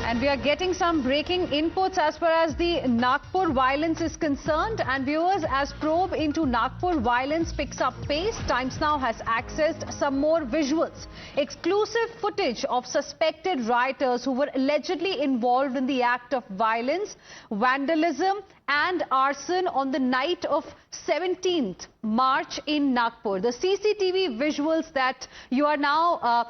And we are getting some breaking inputs as far as the Nagpur violence is concerned. And viewers, as probe into Nagpur violence picks up pace, Times Now has accessed some more visuals. Exclusive footage of suspected rioters who were allegedly involved in the act of violence, vandalism and arson on the night of 17th March in Nagpur. The CCTV visuals that you are now,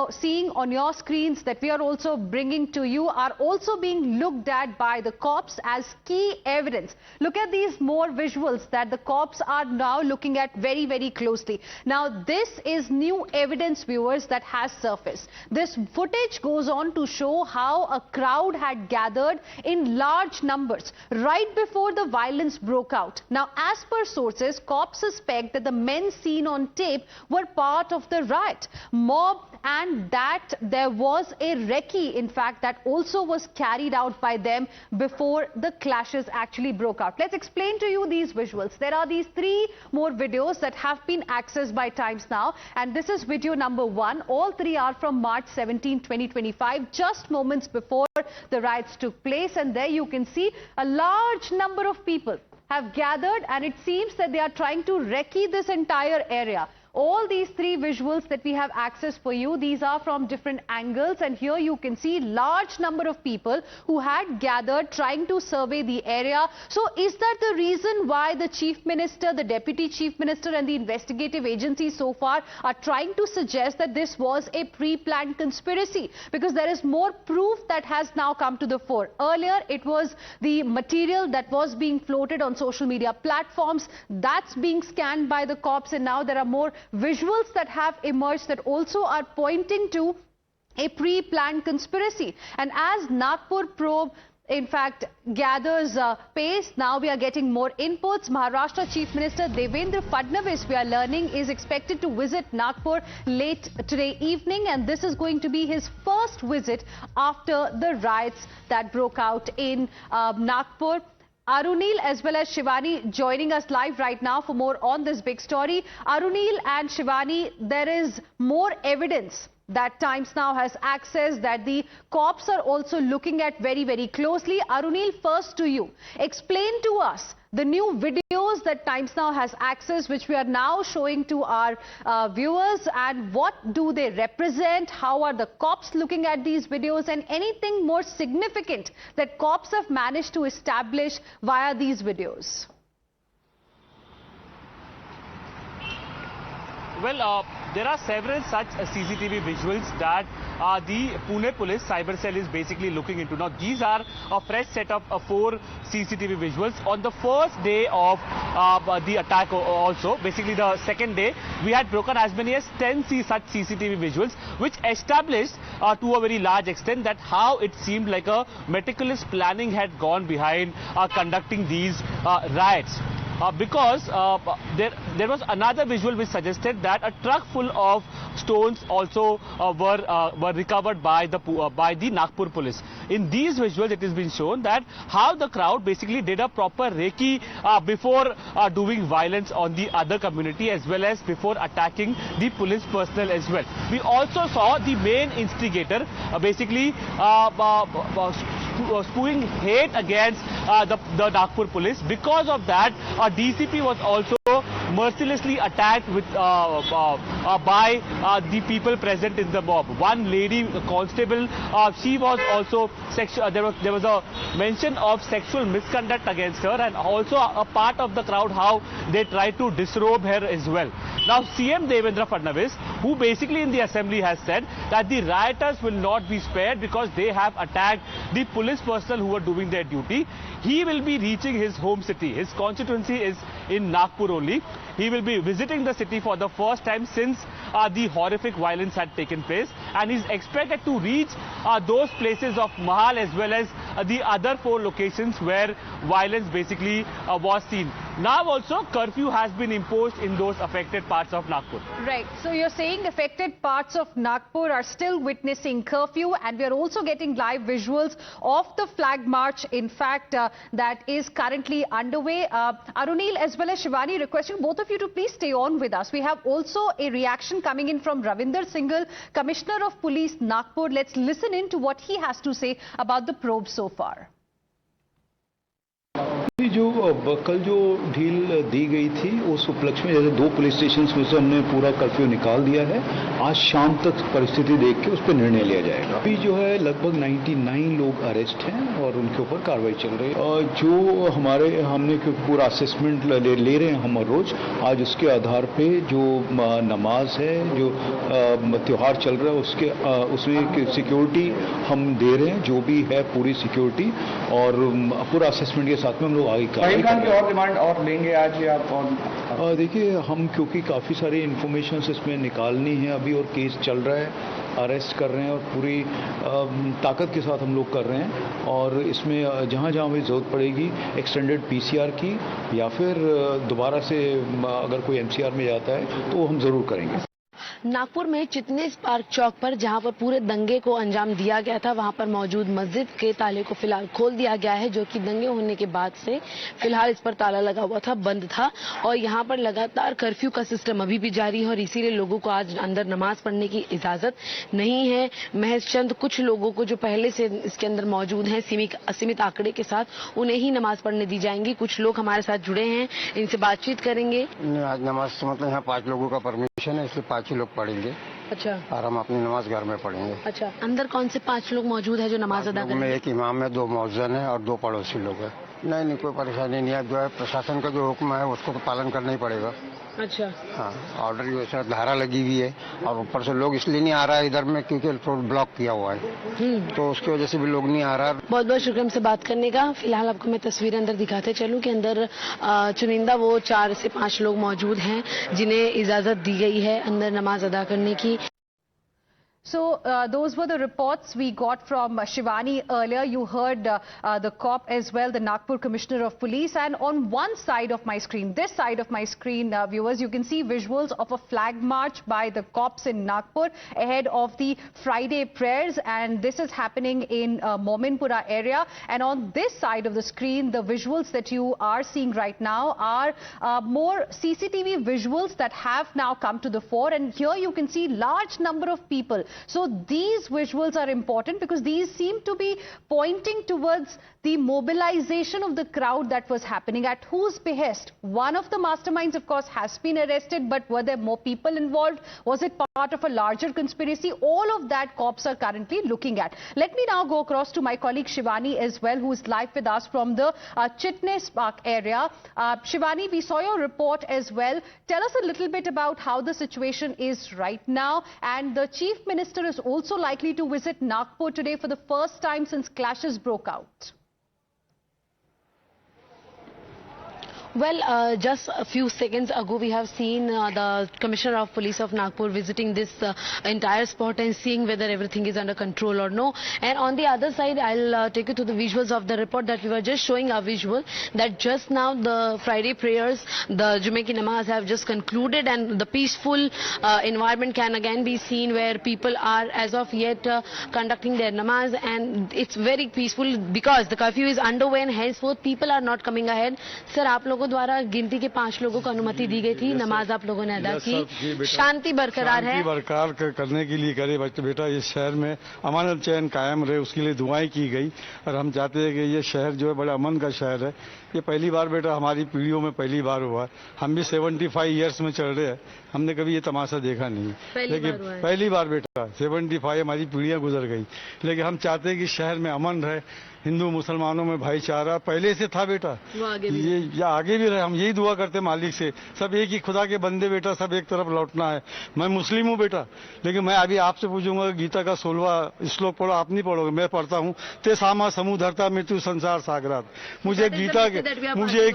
seeing on your screens that we are also bringing to you are also being looked at by the cops as key evidence. Look at these more visuals that the cops are now looking at very, very closely. Now, this is new evidence, viewers, that has surfaced. This footage goes on to show how a crowd had gathered in large numbers right before the violence broke out. Now, as per sources, cops suspect that the men seen on tape were part of the riot mob and that there was a recce, in fact, that also was carried out by them before the clashes actually broke out. Let's explain to you these visuals. There are these three more videos that have been accessed by Times Now, and this is video number 1. All three are from March 17, 2025, just moments before the riots took place, and there you can see a large number of people have gathered, and it seems that they are trying to recce this entire area. All these three visuals that we have access for you, these are from different angles, and here you can see large number of people who had gathered trying to survey the area. So is that the reason why the Chief Minister, the Deputy Chief Minister and the investigative agencies so far are trying to suggest that this was a pre-planned conspiracy? Because there is more proof that has now come to the fore. Earlier it was the material that was being floated on social media platforms that's being scanned by the cops, and now there are more visuals that have emerged that also are pointing to a pre-planned conspiracy. And as Nagpur probe in fact gathers pace, now we are getting more inputs. Maharashtra Chief Minister Devendra Fadnavis, we are learning, is expected to visit Nagpur late today evening, and this is going to be his first visit after the riots that broke out in Nagpur. Arunil as well as Shivani joining us live right now for more on this big story. Arunil and Shivani, there is more evidence that Times Now has access that the cops are also looking at very, very closely. Arunil, first to you. Explain to us the new videos that Times Now has access, which we are now showing to our viewers, and what do they represent? How are the cops looking at these videos, and anything more significant that cops have managed to establish via these videos? Well, there are several such CCTV visuals that the Pune Police Cyber Cell is basically looking into. Now, these are a fresh set of 4 CCTV visuals. On the first day of the attack also, basically the second day, we had broken as many as 10 such CCTV visuals, which established to a very large extent that how it seemed like a meticulous planning had gone behind conducting these riots. Because there was another visual which suggested that a truck full of stones also were recovered by the Nagpur police. In these visuals, it has been shown that how the crowd basically did a proper recce before doing violence on the other community, as well as before attacking the police personnel as well. We also saw the main instigator basically spewing hate against the Nagpur police. Because of that, DCP was also mercilessly attacked with by the people present in the mob. One lady constable, she was also there was a mention of sexual misconduct against her, and also a part of the crowd how they tried to disrobe her as well. Now, CM Devendra Fadnavis, who basically in the assembly has said that the rioters will not be spared because they have attacked the police personnel who were doing their duty. He will be reaching his home city. His constituency is in Nagpur only. He will be visiting the city for the first time since the horrific violence had taken place, and is expected to reach those places of Mahal as well as the other 4 locations where violence basically was seen. Now also curfew has been imposed in those affected parts of Nagpur. Right. So you're saying affected parts of Nagpur are still witnessing curfew, and we are also getting live visuals of the flag march, in fact, that is currently underway. Arunil as well as Shivani, requesting both of you to please stay on with us. We have also a reaction coming in from Ravinder Singhal, Commissioner of Police Nagpur. Let's listen in to what he has to say about the probe so far. जो कल जो ढील दी गई थी उस उपलक्ष्य में जैसे 2 पुलिस स्टेशन में से हमने पूरा कर्फ्यू निकाल दिया है। आज शाम तक परिस्थिति देख के उस पर निर्णय लिया जाएगा। अभी जो है लगभग 99 लोग अरेस्ट हैं और उनके ऊपर कार्रवाई चल रही है। जो हमने पूरा असेसमेंट ले रहे हैं हम रोज, आज उसके आधार पे जो नमाज है, जो त्योहार चल रहा है उसमें सिक्योरिटी हम दे रहे हैं, जो भी है पूरी सिक्योरिटी, और पूरा असेसमेंट के साथ में हम लोग फहीम खान की और डिमांड और लेंगे आज या और? देखिए, हम क्योंकि काफ़ी सारी इन्फॉर्मेशन इसमें निकालनी है अभी, और केस चल रहा है, अरेस्ट कर रहे हैं और पूरी ताकत के साथ हम लोग कर रहे हैं, और इसमें जहां जहां हमें ज़रूरत पड़ेगी एक्सटेंडेड पीसीआर की या फिर दोबारा से अगर कोई एमसीआर में जाता है तो हम ज़रूर करेंगे। नागपुर में चिटनेस पार्क चौक पर जहां पर पूरे दंगे को अंजाम दिया गया था, वहां पर मौजूद मस्जिद के ताले को फिलहाल खोल दिया गया है, जो कि दंगे होने के बाद से फिलहाल इस पर ताला लगा हुआ था, बंद था, और यहां पर लगातार कर्फ्यू का सिस्टम अभी भी जारी है और इसीलिए लोगों को आज अंदर नमाज पढ़ने की इजाजत नहीं है। महज चंद कुछ लोगों को जो पहले से इसके अंदर मौजूद हैं असीमित आंकड़े के साथ, उन्हें ही नमाज पढ़ने दी जाएंगी। कुछ लोग हमारे साथ जुड़े हैं, इनसे बातचीत करेंगे। आज नमाज मतलब यहाँ 5 लोगों का परमिशन है, इसलिए 5 ही लोग पढ़ेंगे। अच्छा। और हम अपनी नमाज घर में पढ़ेंगे। अच्छा, अंदर कौन से 5 लोग मौजूद है जो नमाज अदा करेंगे? एक इमाम है, 2 मौजन है और 2 पड़ोसी लोग हैं। नहीं, कोई परेशानी नहीं है। जो है प्रशासन का जो हुक्म है उसको तो पालन करना ही पड़ेगा। अच्छा। हाँ, ऑर्डर की वजह से धारा लगी हुई है, और ऊपर से लोग इसलिए नहीं आ रहा है इधर में क्योंकि ब्लॉक किया हुआ है, तो उसकी वजह से भी लोग नहीं आ रहा। बहुत बहुत शुक्रिया हमसे बात करने का। फिलहाल आपको मैं तस्वीरें अंदर दिखाते चलूं कि अंदर चुनिंदा वो 4 से 5 लोग मौजूद हैं जिन्हें इजाजत दी गई है अंदर नमाज अदा करने की। So those were the reports we got from Shivani earlier. You heard the cop as well, the Nagpur Commissioner of Police. And on one side of my screen, this side of my screen, viewers, you can see visuals of a flag march by the cops in Nagpur ahead of the Friday prayers. And this is happening in Mominpura area. And on this side of the screen, the visuals that you are seeing right now are more CCTV visuals that have now come to the fore. And here you can see large number of people. So these visuals are important because these seem to be pointing towards the mobilization of the crowd that was happening. At whose behest? One of the masterminds, of course, has been arrested, but were there more people involved? Was it part of a larger conspiracy? All of that cops are currently looking at. Let me now go across to my colleague Shivani as well, who is live with us from the Chitnes Park area. Shivani, we saw your report as well. Tell us a little bit about how the situation is right now. And the Chief Minister is also likely to visit Nagpur today for the first time since clashes broke out. Well, just a few seconds ago, we have seen the Commissioner of Police of Nagpur visiting this entire spot and seeing whether everything is under control or no. And on the other side, I'll take you to the visuals of the report that we were just showing a visual that just now the Friday prayers, the Jummah ki namaz have just concluded, and the peaceful environment can again be seen where people are as of yet conducting their namaz, and it's very peaceful because the curfew is underway and henceforth people are not coming ahead. Sir, आप लोगों द्वारा गिनती के 5 लोगों को अनुमति दी गई थी, नमाज आप लोगों ने अदा की, शांति बरकरार है। शांति बरकरार करने के लिए करे बेटा, ये शहर में अमान चैन कायम रहे, उसके लिए दुआएं की गई, और हम चाहते हैं कि ये शहर जो है बड़ा अमन का शहर है। ये पहली बार बेटा हमारी पीढ़ियों में पहली बार हुआ है। हम भी 75 ईयर्स में चल रहे हैं, हमने कभी ये तमाशा देखा नहीं, लेकिन पहली बार बेटा 75 हमारी पीढ़ियां गुजर गई, लेकिन हम चाहते हैं कि शहर में अमन रहे, हिंदू मुसलमानों में भाईचारा पहले से था बेटा, ये या आगे भी रहे। हम यही दुआ करते मालिक से, सब एक ही खुदा के बंदे बेटा, सब एक तरफ लौटना है। मैं मुस्लिम हूँ बेटा, लेकिन मैं अभी आपसे पूछूंगा गीता का 16वां श्लोक पढ़ो, आप नहीं पढ़ोगे, मैं पढ़ता हूँ। ते सामा समुधरता मृत्यु संसार सागरात। मुझे एक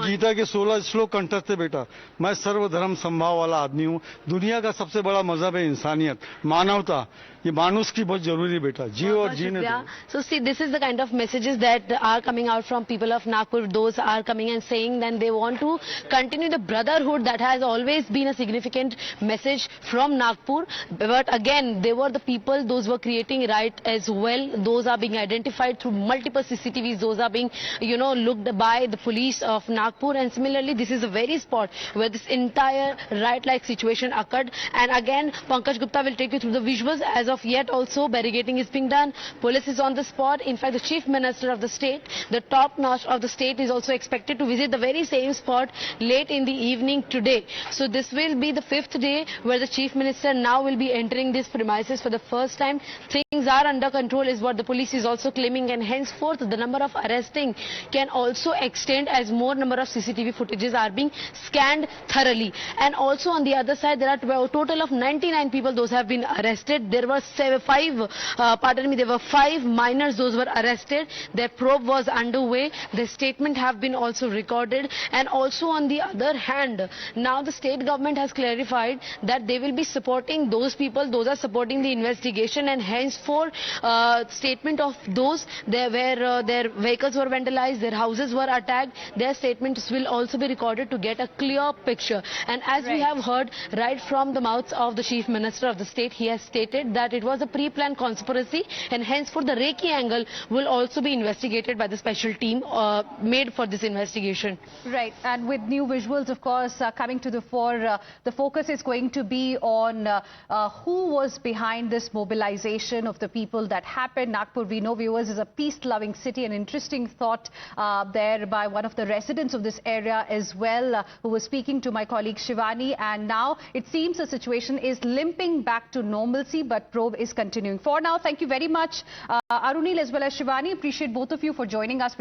गीता के 16 श्लोक कंठस्थ है बेटा। मैं सर्वधर्म संभाव वाला आदमी हूँ। दुनिया का सबसे बड़ा मजहब है इंसानियत, मानवता। ये मानुस की बहुत जरूरी है बेटा, जियो और जीने दो। So see, this is the kind of messages that are coming out from people of Nagpur. Those are coming and saying that they want to continue the brotherhood that has always been a significant message from Nagpur. But again, they were the people, those were creating riot as well. Those are being identified through multiple CCTVs. Those are being, looked by the police of Nagpur. And similarly, this is the very spot where this entire riot-like situation occurred. And again, Pankaj Gupta will take you through the visuals. As of yet also, barricading is being done. Police is on the spot. In fact, the Chief Minister of the state, the top notch of the state, is also expected to visit the very same spot late in the evening today. So this will be the 5th day where the Chief Minister now will be entering these premises for the first time. Things are under control is what the police is also claiming, and henceforth the number of arresting can also extend as more number of CCTV footages are being scanned thoroughly. And also on the other side, there are a total of 99 people those have been arrested. There were 5 minors those were arrested. Their probe was underway. Their statement have been also recorded. And also on the other hand, now the state government has clarified that they will be supporting those people, those are supporting the investigation, and henceforth statement of those where their vehicles were vandalized, their houses were attacked, their statements will also be recorded to get a clear picture. And as we have heard right from the mouths of the Chief Minister of the state, he has stated that it was a pre-planned conspiracy, and henceforth the Reiki angle will also be investigated by the special team made for this investigation. Right, and with new visuals, of course, coming to the fore, the focus is going to be on who was behind this mobilization of the people that happened. Nagpur, we know, viewers, is a peace-loving city. An interesting thought there by one of the residents of this area as well, who was speaking to my colleague Shivani. And now it seems the situation is limping back to normalcy, but probe is continuing. For now, thank you very much, Arunil as well as Shivani. Appreciate both of you for joining us with